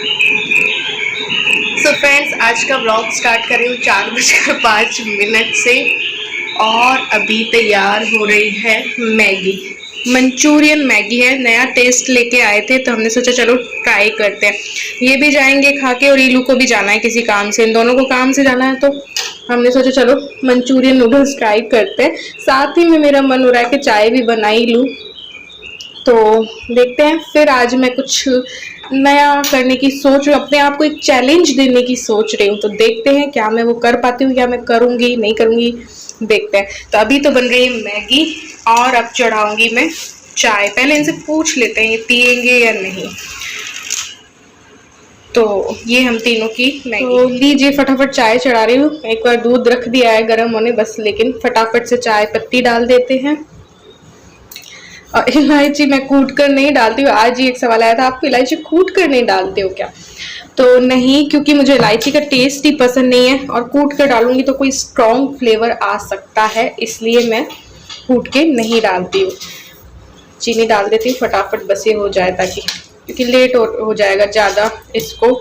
So friends, आज का vlog start कर रही हूँ 4:05 से। और अभी तैयार हो रही है मैगी। मंचूरियन मैगी है, नया टेस्ट लेके आए थे तो हमने सोचा चलो ट्राई करते हैं। ये भी जाएंगे खा के और ईलू को भी जाना है किसी काम से, इन दोनों को काम से जाना है तो हमने सोचा चलो मंचूरियन नूडल्स ट्राई करते हैं। साथ ही में मेरा मन हो रहा है कि चाय भी बनाई लूँ, तो देखते हैं। फिर आज मैं कुछ नया करने की सोच रही हूँ, अपने आप को एक चैलेंज देने की सोच रही हूँ, तो देखते हैं क्या मैं वो कर पाती हूँ, क्या मैं करूँगी नहीं करूँगी, देखते हैं। तो अभी तो बन रही है मैगी और अब चढ़ाऊंगी मैं चाय। पहले इनसे पूछ लेते हैं ये पियेंगे या नहीं। तो ये हम तीनों की मैगी। तो लीजिए फटाफट चाय चढ़ा रही हूँ। एक बार दूध रख दिया है गर्म होने बस, लेकिन फटाफट से चाय पत्ती डाल देते हैं। और इलायची मैं कूट कर नहीं डालती हूँ। आज ही एक सवाल आया था, आप इलायची कूट कर नहीं डालते हो क्या? तो नहीं, क्योंकि मुझे इलायची का टेस्ट ही पसंद नहीं है और कूट कर डालूंगी तो कोई स्ट्रॉन्ग फ्लेवर आ सकता है, इसलिए मैं कूट के नहीं डालती हूँ। चीनी डाल देती हूँ फटाफट, बस ये हो जाए, ताकि क्योंकि लेट हो जाएगा ज़्यादा। इसको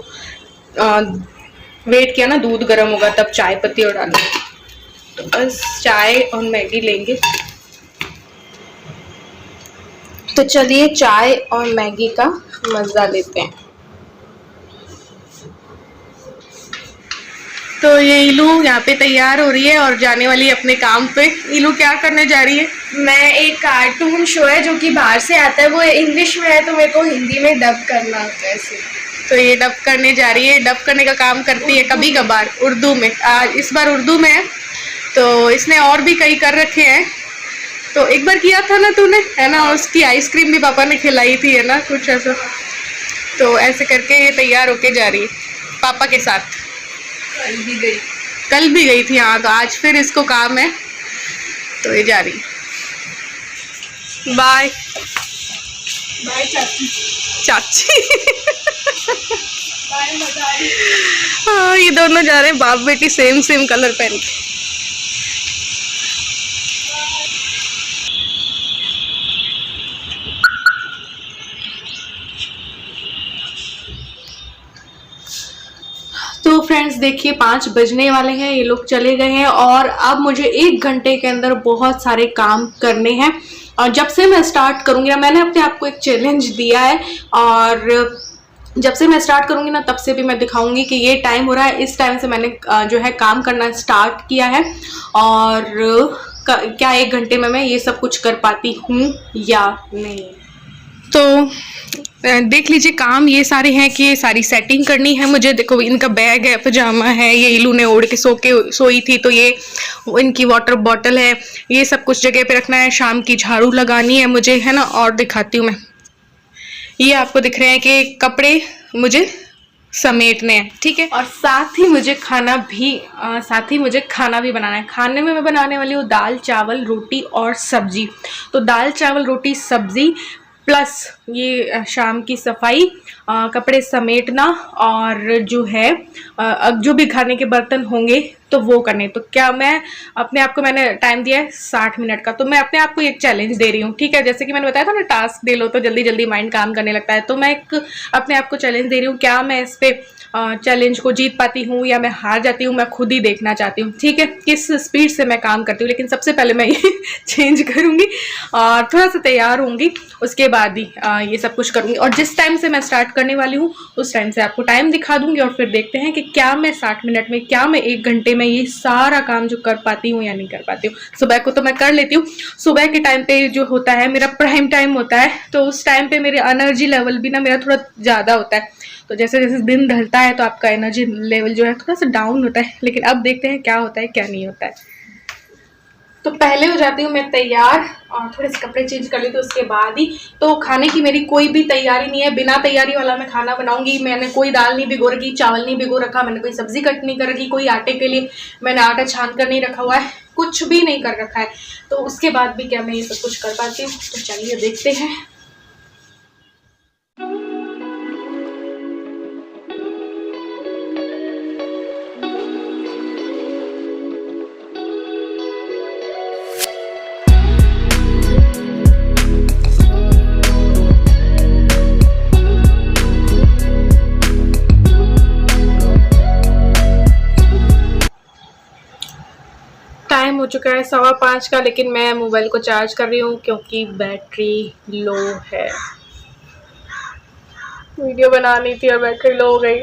वेट किया ना, दूध गर्म होगा तब चाय पत्ती और डालेंगे। तो बस चाय और मैगी लेंगे। तो चलिए चाय और मैगी का मज़ा लेते हैं। तो ये इलू यहाँ पे तैयार हो रही है और जाने वाली है अपने काम पे। इलू क्या करने जा रही है? मैं एक कार्टून शो है जो कि बाहर से आता है, वो इंग्लिश में है तो मेरे को हिंदी में डब करना होता है इसे। तो ये डब करने जा रही है। डब करने का काम करती है कभी कभार उर्दू में। इस बार उर्दू में है, तो इसने और भी कई कर रखे हैं। तो एक बार किया था ना तूने, है ना, उसकी आइसक्रीम भी पापा ने खिलाई थी, है ना, कुछ ऐसा। तो ऐसे करके ये तैयार होके जा रही है पापा के साथ। कल भी गई थी, हाँ। तो आज फिर इसको काम है तो ये जा रही। बाय बाय चाची। चाची बाय मदारी। हाँ, ये दोनों जा रहे हैं बाप बेटी सेम सेम कलर पहन के। तो फ्रेंड्स देखिए 5 बजने वाले हैं, ये लोग चले गए हैं और अब मुझे 1 घंटे के अंदर बहुत सारे काम करने हैं। और जब से मैं स्टार्ट करूंगी ना, मैंने अपने आप को एक चैलेंज दिया है और जब से मैं स्टार्ट करूंगी ना तब से भी मैं दिखाऊंगी कि ये टाइम हो रहा है, इस टाइम से मैंने जो है काम करना स्टार्ट किया है और क्या 1 घंटे में मैं ये सब कुछ कर पाती हूँ या नहीं। तो देख लीजिए काम ये सारे हैं कि ये सारी सेटिंग करनी है मुझे। देखो इनका बैग है, पजामा है, ये इलू ने ओढ़ के सोई थी तो ये इनकी वाटर बॉटल है, ये सब कुछ जगह पे रखना है। शाम की झाड़ू लगानी है मुझे, है ना। और दिखाती हूँ मैं, ये आपको दिख रहे हैं कि कपड़े मुझे समेटने हैं, ठीक है। और साथ ही मुझे खाना भी बनाना है। खाने में मैं बनाने वाली हूँ दाल चावल रोटी और सब्जी। तो दाल चावल रोटी सब्जी प्लस ये शाम की सफाई, कपड़े समेटना और जो है जो भी खाने के बर्तन होंगे तो वो करने। तो क्या मैं अपने आप को, मैंने टाइम दिया है 60 मिनट का, तो मैं अपने आप को एक चैलेंज दे रही हूँ, ठीक है। जैसे कि मैंने बताया था ना, टास्क दे लो तो जल्दी जल्दी माइंड काम करने लगता है। तो मैं एक अपने आप को चैलेंज दे रही हूँ, क्या मैं इस पे चैलेंज को जीत पाती हूँ या मैं हार जाती हूँ, मैं खुद ही देखना चाहती हूँ, ठीक है, किस स्पीड से मैं काम करती हूँ। लेकिन सबसे पहले मैं ये चेंज करूँगी और थोड़ा सा तैयार होंगी, उसके बाद ही ये सब कुछ करूँगी। और जिस टाइम से मैं स्टार्ट करने वाली हूँ उस टाइम से आपको टाइम दिखा दूँगी और फिर देखते हैं कि क्या मैं 60 मिनट में, क्या मैं 1 घंटे में ये सारा काम जो कर पाती हूँ या नहीं कर पाती हूँ। सुबह को तो मैं कर लेती हूँ, सुबह के टाइम पे जो होता है मेरा प्राइम टाइम होता है, तो उस टाइम पे मेरे एनर्जी लेवल भी ना मेरा थोड़ा ज़्यादा होता है। तो जैसे जैसे दिन ढलता है तो आपका एनर्जी लेवल जो है थोड़ा सा डाउन होता है। लेकिन अब देखते हैं क्या होता है क्या नहीं होता है। तो पहले हो जाती हूँ मैं तैयार और थोड़े से कपड़े चेंज कर लेती हूँ उसके बाद ही। तो खाने की मेरी कोई भी तैयारी नहीं है, बिना तैयारी वाला मैं खाना बनाऊंगी। मैंने कोई दाल नहीं भिगो रखी, चावल नहीं भिगो रखा, मैंने कोई सब्जी कट नहीं कर रखी, कोई आटे के लिए मैंने आटा छान कर नहीं रखा हुआ है, कुछ भी नहीं कर रखा है। तो उसके बाद भी क्या मैं ये सब कुछ कर पाती हूँ? तो चलिए देखते हैं। टाइम हो चुका है 5:15 का, लेकिन मैं मोबाइल को चार्ज कर रही हूँ क्योंकि बैटरी लो है। वीडियो बनानी थी और बैटरी लो हो गई।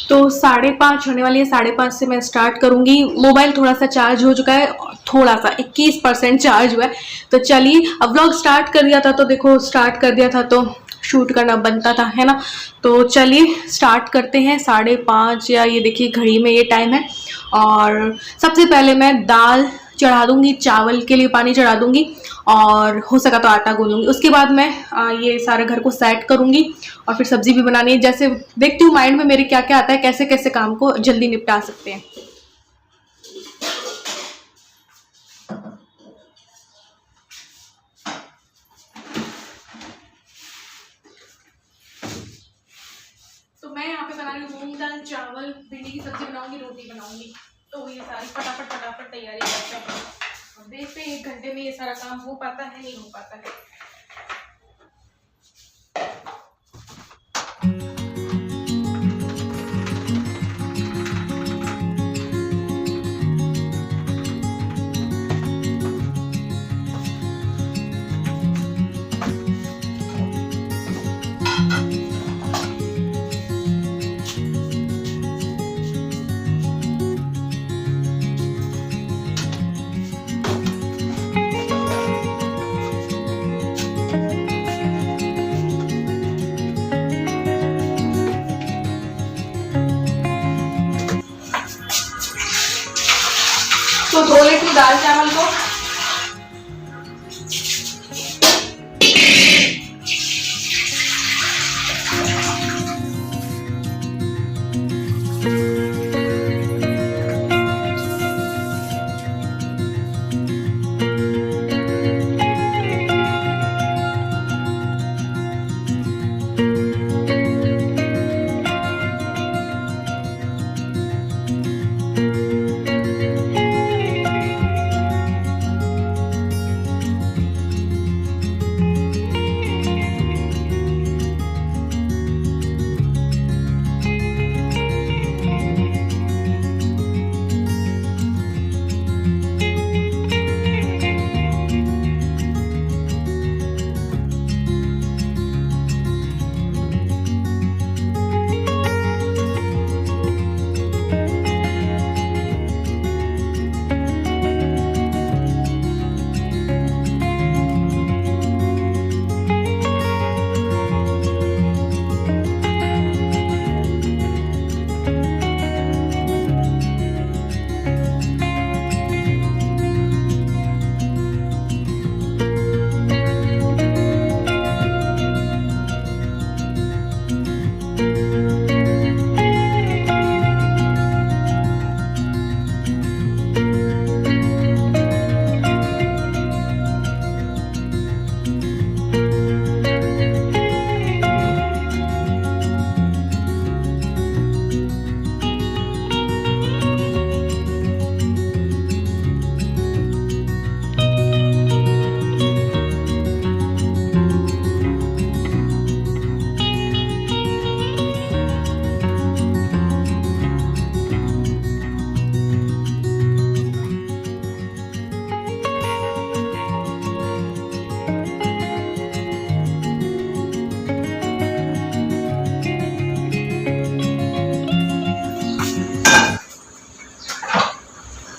तो 5:30 होने वाली है, 5:30 से मैं स्टार्ट करूंगी। मोबाइल थोड़ा सा चार्ज हो चुका है, थोड़ा सा 21% चार्ज हुआ है। तो चलिए, अब व्लॉग स्टार्ट कर दिया था तो देखो, स्टार्ट कर दिया था तो शूट करना बनता था, है ना। तो चलिए स्टार्ट करते हैं। 5:30 या ये देखिए घड़ी में ये टाइम है। और सबसे पहले मैं दाल चढ़ा दूंगी, चावल के लिए पानी चढ़ा दूंगी और हो सका तो आटा गूंदूंगी। उसके बाद मैं ये सारे घर को सेट करूंगी और फिर सब्जी भी बनानी है। जैसे देखती हूँ माइंड में मेरे क्या क्या आता है, कैसे कैसे काम को जल्दी निपटा सकते हैं। तो मैं यहाँ पे बना रही हूँ मूंग दाल, चावल, भिंडी की सब्जी बनाऊंगी, रोटी बनाऊंगी। तो ये सारी फटाफट फटाफट तैयारी करते हैं। अब देखते हैं 1 घंटे में ये सारा काम हो पाता है नहीं हो पाता है। तो धो लेती हूँ दाल चावल को।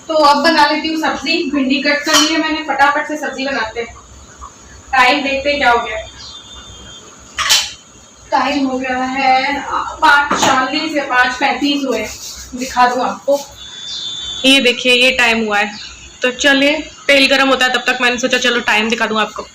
तो अब बना लेती हूँ सब्जी। भिंडी कट कर ली है मैंने, फटाफट से सब्जी बनाते हैं। टाइम देखते हैं क्या हो गया। टाइम हो गया है 5:40 या 5:35 हुए, दिखा दूँ आपको। ये देखिए ये टाइम हुआ है। तो चलिए, तेल गर्म होता है तब तक मैंने सोचा चलो टाइम दिखा दूँ आपको।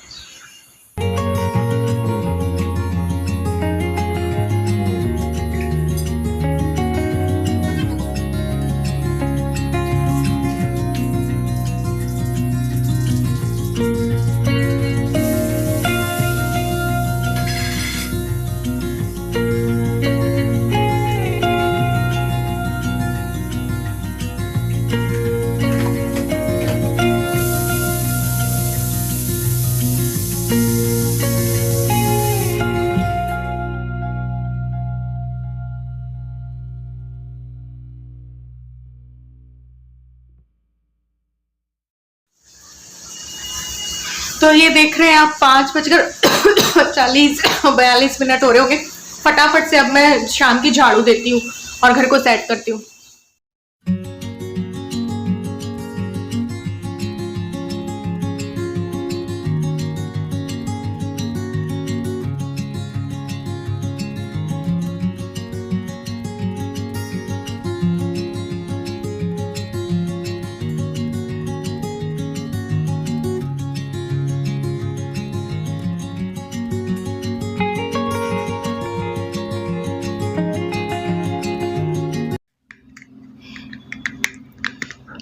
तो ये देख रहे हैं आप 5:40-42 हो रहे होंगे। फटाफट से अब मैं शाम की झाड़ू देती हूँ और घर को सेट करती हूँ।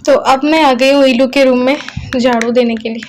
तो अब मैं आ गई हूँ इलू के रूम में झाड़ू देने के लिए।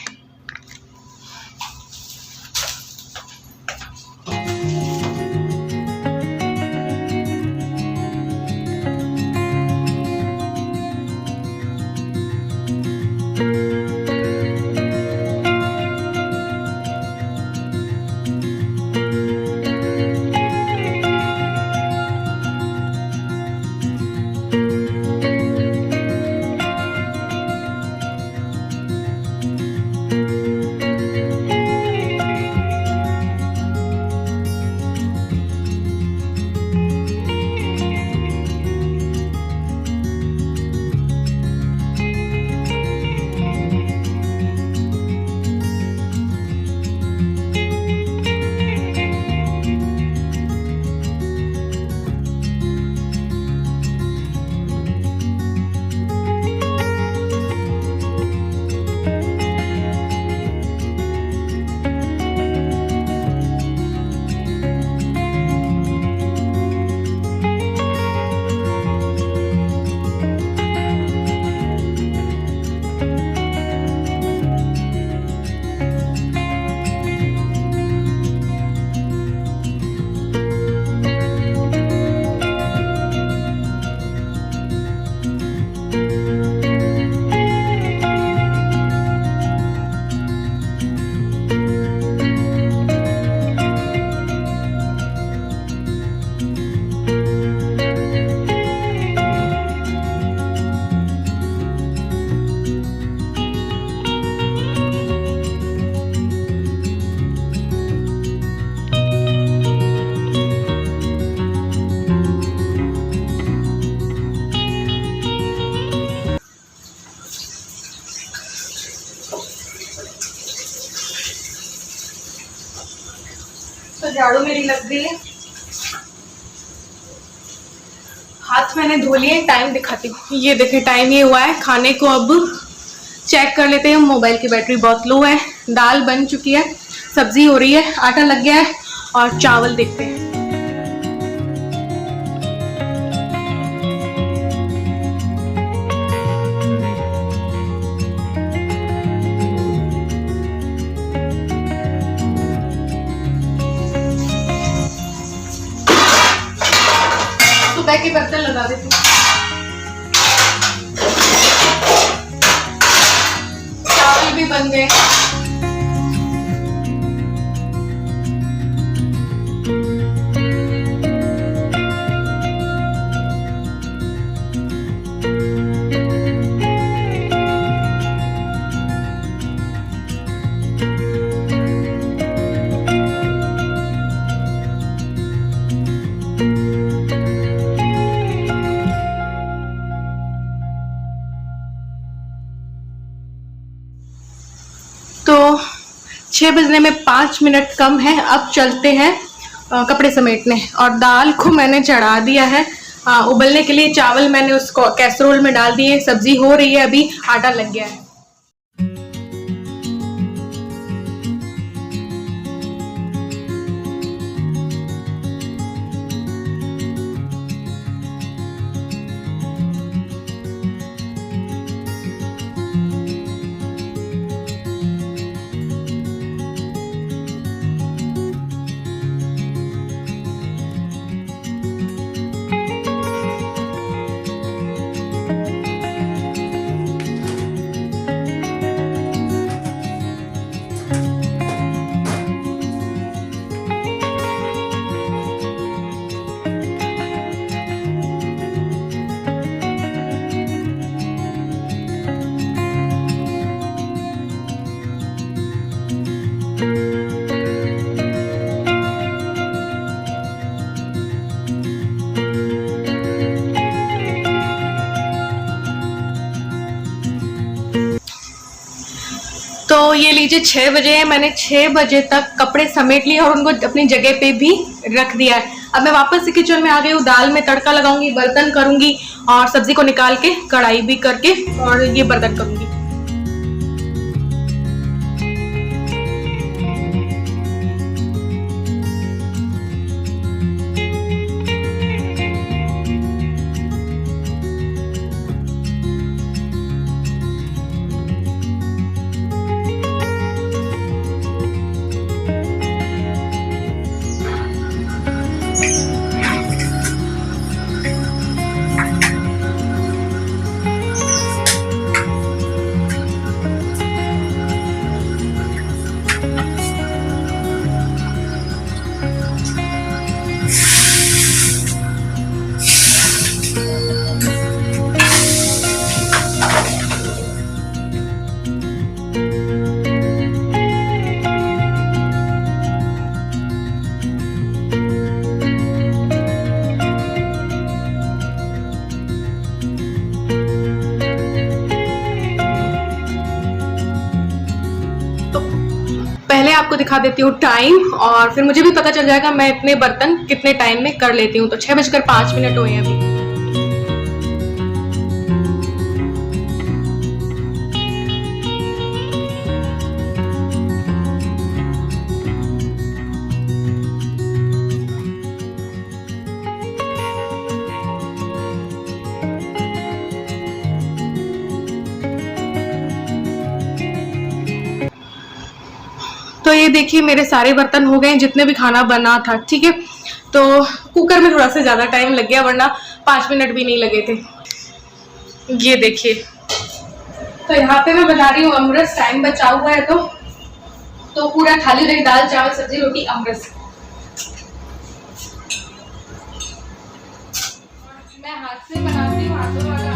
तो झाड़ू मेरी लग गई है, हाथ मैंने धो लिए। टाइम दिखाती हूँ, ये देखें टाइम ये हुआ है खाने को। अब चेक कर लेते हैं, मोबाइल की बैटरी बहुत लो है। दाल बन चुकी है, सब्जी हो रही है, आटा लग गया है और चावल देखते हैं। सुबह के बर्तन लगा देती हूँ। चावल भी बन गए। तो 6 बजने में 5 मिनट कम है। अब चलते हैं कपड़े समेटने। और दाल को मैंने चढ़ा दिया है उबलने के लिए। चावल मैंने उसको कैसरोल में डाल दिए, सब्जी हो रही है, अभी आटा लग गया है। ये लीजिए 6 बजे है, मैंने 6 बजे तक कपड़े समेट लिए और उनको अपनी जगह पे भी रख दिया है। अब मैं वापस से किचन में आ गई हूँ, दाल में तड़का लगाऊंगी, बर्तन करूंगी और सब्जी को निकाल के कढ़ाई भी करके और ये बर्तन करूंगी। पहले आपको दिखा देती हूँ टाइम और फिर मुझे भी पता चल जाएगा मैं इतने बर्तन कितने टाइम में कर लेती हूँ। तो 6:05 हुए हैं अभी। तो ये देखिए मेरे सारे बर्तन हो गए जितने भी खाना बना था, ठीक है। तो कुकर में थोड़ा सा ज़्यादा टाइम लग गया, वरना 5 मिनट भी नहीं लगे थे। ये देखिए, तो यहाँ पे मैं बना रही हूँ अमरस, टाइम बचा हुआ है तो पूरा थाली रही, दाल चावल सब्जी रोटी अमरस। मैं हाथ से बनाती हूँ, हाथों वाला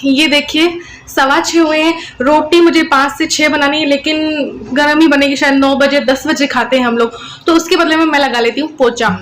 ये देखिए 6:15 हुए हैं। रोटी मुझे 5 से 6 बनानी है, लेकिन गर्म ही बनेगी, शायद 9 बजे 10 बजे खाते हैं हम लोग, तो उसके बदले में मैं लगा लेती हूँ पोचा।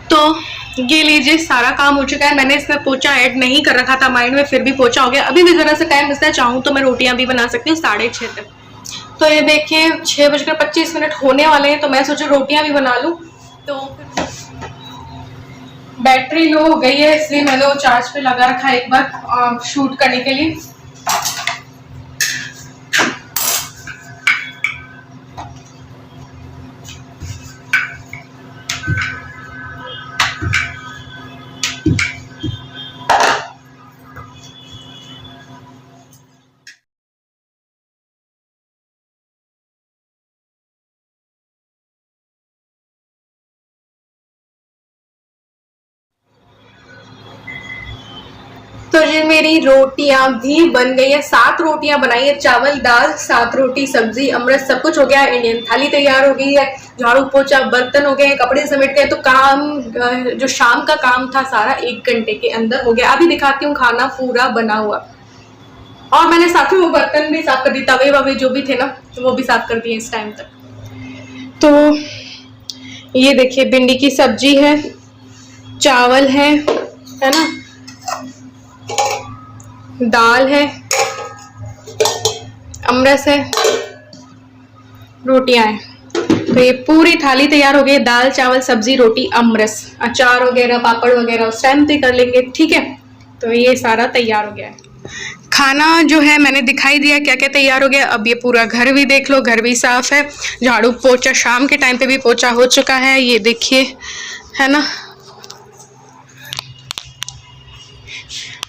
तो ये लीजिए सारा काम हो चुका है। मैंने इसमें पोचा ऐड नहीं कर रखा था माइंड में, फिर भी पोचा हो गया। अभी भी जरा सा टाइम बचता है, चाहूँ तो मैं रोटियां भी बना सकती हूँ 6:30 तक। तो ये देखिए 6:25 होने वाले हैं, तो मैं सोचा रोटियां भी बना लूँ। तो बैटरी लो हो गई है, इसलिए मैंने वो चार्ज पे लगा रखा है एक बार शूट करने के लिए। तो जी मेरी रोटियां भी बन गई है, 7 रोटियां बनाई है, चावल दाल 7 रोटी सब्जी अमृत सब कुछ हो गया है। इंडियन थाली तैयार हो गई है, झाड़ू पोछा बर्तन हो गए, कपड़े समेट गए। तो काम जो शाम का काम था सारा 1 घंटे के अंदर हो गया। अभी दिखाती हूँ खाना पूरा बना हुआ, और मैंने साथ में वो बर्तन भी साफ कर दिए, तवे ववे जो भी थे ना तो वो भी साफ कर दिए इस टाइम तक। तो ये देखिए भिंडी की सब्जी है, चावल है ना, दाल है, अमरस है, रोटियां हैं। तो ये पूरी थाली तैयार हो गई, दाल चावल सब्जी रोटी अमरस, अचार वगैरह पापड़ वगैरह उस टाइम पे कर लेंगे, ठीक है। तो ये सारा तैयार हो गया है। खाना जो है मैंने दिखाई दिया क्या क्या तैयार हो गया। अब ये पूरा घर भी देख लो, घर भी साफ है, झाड़ू पोछा शाम के टाइम पे भी पोछा हो चुका है, ये देखिए है ना।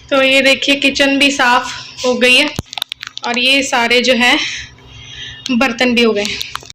तो ये देखिए किचन भी साफ हो गई है, और ये सारे जो है बर्तन भी हो गए।